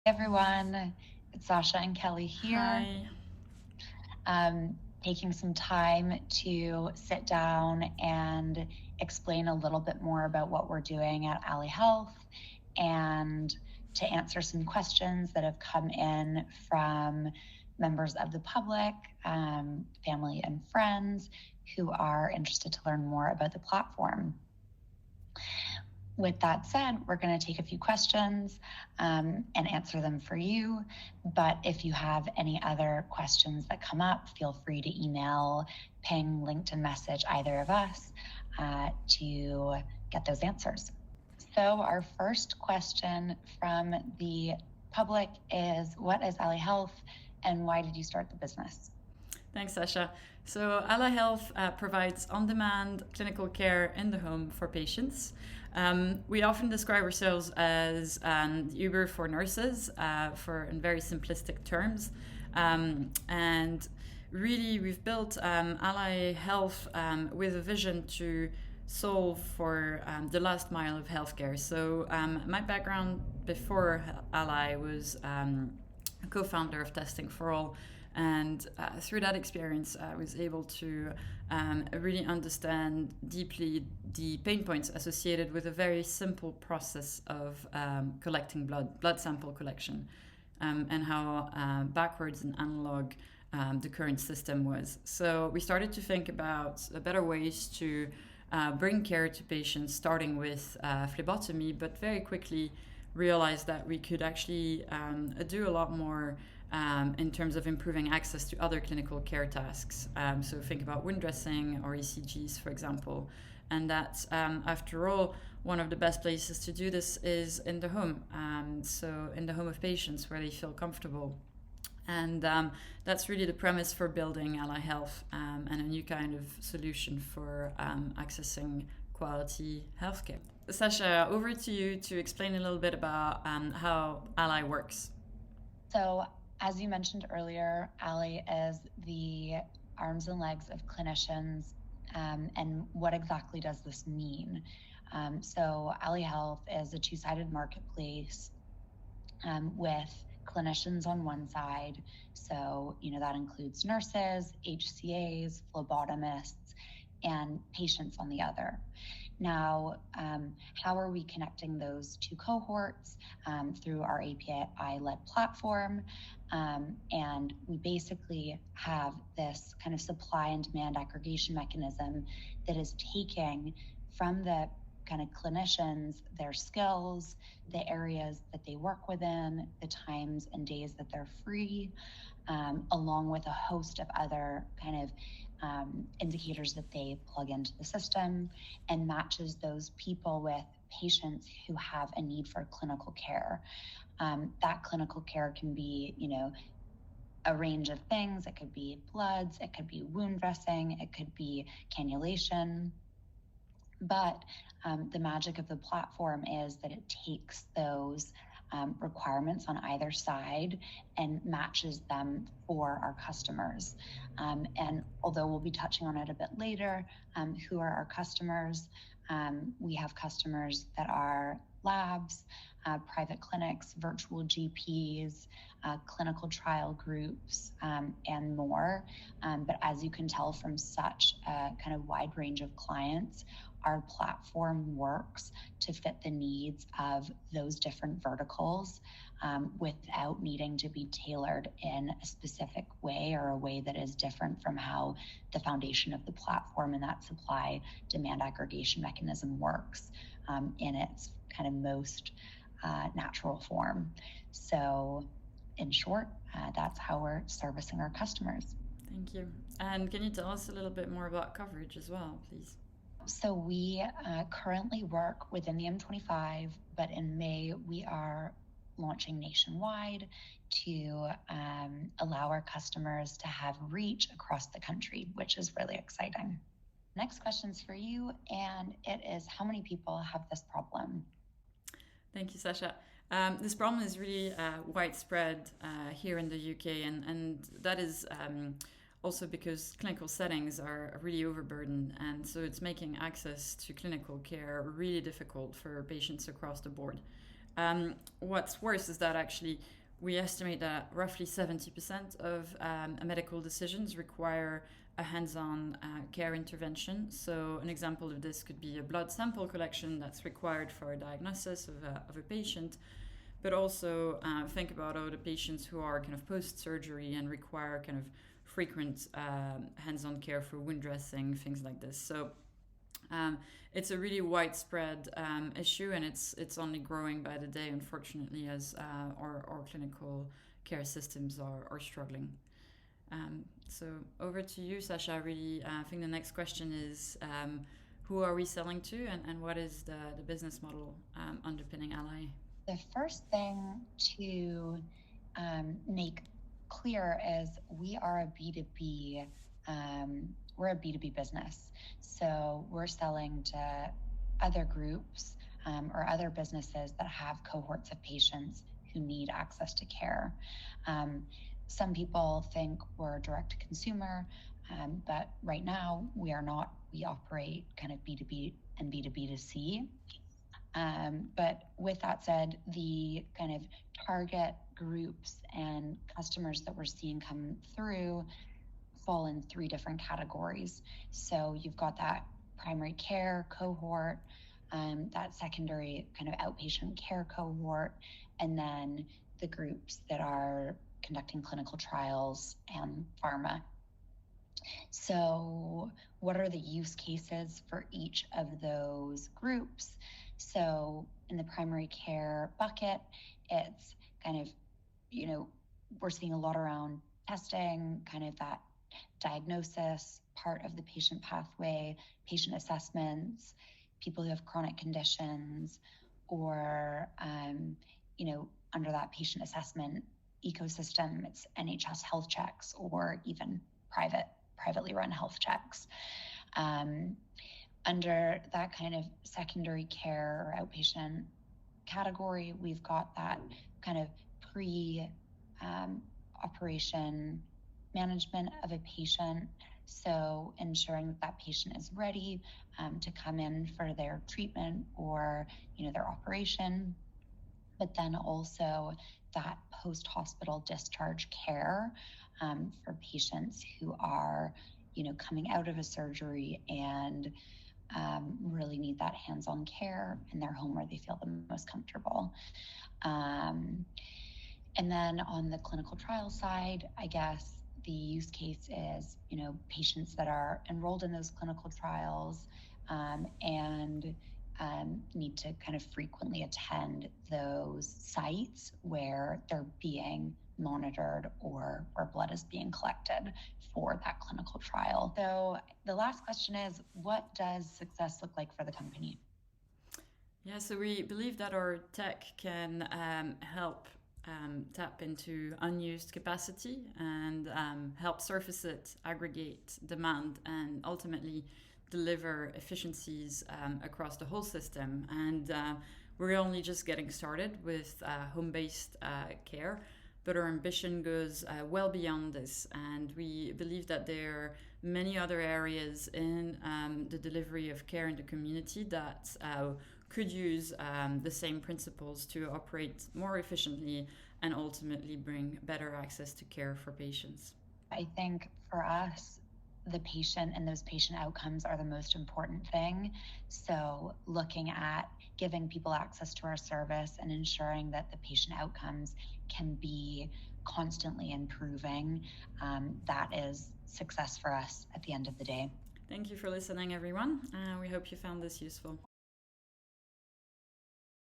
Everyone, it's Sasha and Kelly here, Hi. taking some time to sit down and explain a little bit more about what we're doing at Ally Health and to answer some questions that have come in from members of the public, family, and friends who are interested to learn more about the platform. With that said, we're going to take a few questions and answer them for you. But if you have any other questions that come up, feel free to email, ping, LinkedIn message either of us to get those answers. So our first question from the public is, what is Ally Health and why did you start the business? Thanks, Sasha. So, Ally Health provides on demand clinical care in the home for patients. We often describe ourselves as Uber for nurses, in very simplistic terms. And really, we've built Ally Health with a vision to solve for the last mile of healthcare. So, my background before Ally was a co founder of Testing for All. And through that experience, I was able to really understand deeply the pain points associated with a very simple process of collecting blood sample collection, and how backwards and analog the current system was. So we started to think about better ways to bring care to patients, starting with phlebotomy, but very quickly realized that we could actually do a lot more in terms of improving access to other clinical care tasks. So think about wound dressing or ECGs, for example. And that, after all, one of the best places to do this is in the home. So in the home of patients where they feel comfortable. And that's really the premise for building Ally Health, and a new kind of solution for accessing quality healthcare. Sasha, over to you to explain a little bit about how Ally works. So, as you mentioned earlier, Ally is the arms and legs of clinicians. And what exactly does this mean? So, Ally Health is a two-sided marketplace with clinicians on one side. So, that includes nurses, HCAs, phlebotomists, and patients on the other. Now, how are we connecting those two cohorts? Through our API-led platform. And we basically have this kind of supply and demand aggregation mechanism that is taking from the kind of clinicians, their skills, the areas that they work within, the times and days that they're free, along with a host of other kind of indicators that they plug into the system, and matches those people with patients who have a need for clinical care. That clinical care can be, a range of things. It could be bloods, it could be wound dressing, it could be cannulation. But the magic of the platform is that it takes those requirements on either side and matches them for our customers. And although we'll be touching on it a bit later, who are our customers? We have customers that are labs, private clinics, virtual GPs, clinical trial groups, and more. But as you can tell from such a kind of wide range of clients, our platform works to fit the needs of those different verticals, without needing to be tailored in a specific way or a way that is different from how the foundation of the platform and that supply demand aggregation mechanism works in its kind of most natural form. So in short, that's how we're servicing our customers. Thank you. And can you tell us a little bit more about coverage as well, please? So we currently work within the M25, but in May we are launching nationwide to allow our customers to have reach across the country, which is really exciting. Next question's for you, and it is, how many people have this problem? Thank you, Sasha. This problem is really widespread here in the UK, and that is also because clinical settings are really overburdened, and so it's making access to clinical care really difficult for patients across the board. What's worse is that actually we estimate that roughly 70% of medical decisions require a hands-on care intervention. So an example of this could be a blood sample collection that's required for a diagnosis of a patient, but also think about all the patients who are kind of post-surgery and require kind of frequent hands-on care for wound dressing, things like this. So it's a really widespread issue, and it's only growing by the day, unfortunately, as our clinical care systems are struggling. So over to you, Sasha. Really, I think the next question is, who are we selling to, and what is the business model underpinning Ally? The first thing to make clear is we are a B2B. We're a B2B business, so we're selling to other groups or other businesses that have cohorts of patients who need access to care. Some people think we're direct to consumer, but right now we are not. We operate kind of B2B and B2B2C. But with that said, the kind of target groups and customers that we're seeing come through fall in 3 different categories. So you've got that primary care cohort, that secondary kind of outpatient care cohort, and then the groups that are conducting clinical trials and pharma. So what are the use cases for each of those groups? So in the primary care bucket, it's kind of, we're seeing a lot around testing, kind of that diagnosis part of the patient pathway, patient assessments, people who have chronic conditions, or, under that patient assessment ecosystem, it's NHS health checks or even privately run health checks. Under that kind of secondary care or outpatient category, we've got that kind of pre-operation management of a patient. So ensuring that patient is ready to come in for their treatment or, their operation. But then also that post-hospital discharge care for patients who are, coming out of a surgery and really need that hands-on care in their home where they feel the most comfortable. And then on the clinical trial side, I guess the use case is, patients that are enrolled in those clinical trials and need to kind of frequently attend those sites where they're being monitored or where blood is being collected for that clinical trial. So the last question is, what does success look like for the company? Yeah, so we believe that our tech can help tap into unused capacity and help surface it, aggregate demand, and ultimately deliver efficiencies across the whole system. And we're only just getting started with home-based care, but our ambition goes well beyond this. And we believe that there are many other areas in the delivery of care in the community that could use the same principles to operate more efficiently and ultimately bring better access to care for patients. I think for us, the patient and those patient outcomes are the most important thing. So looking at giving people access to our service and ensuring that the patient outcomes can be constantly improving, that is success for us at the end of the day. Thank you for listening, everyone. We hope you found this useful.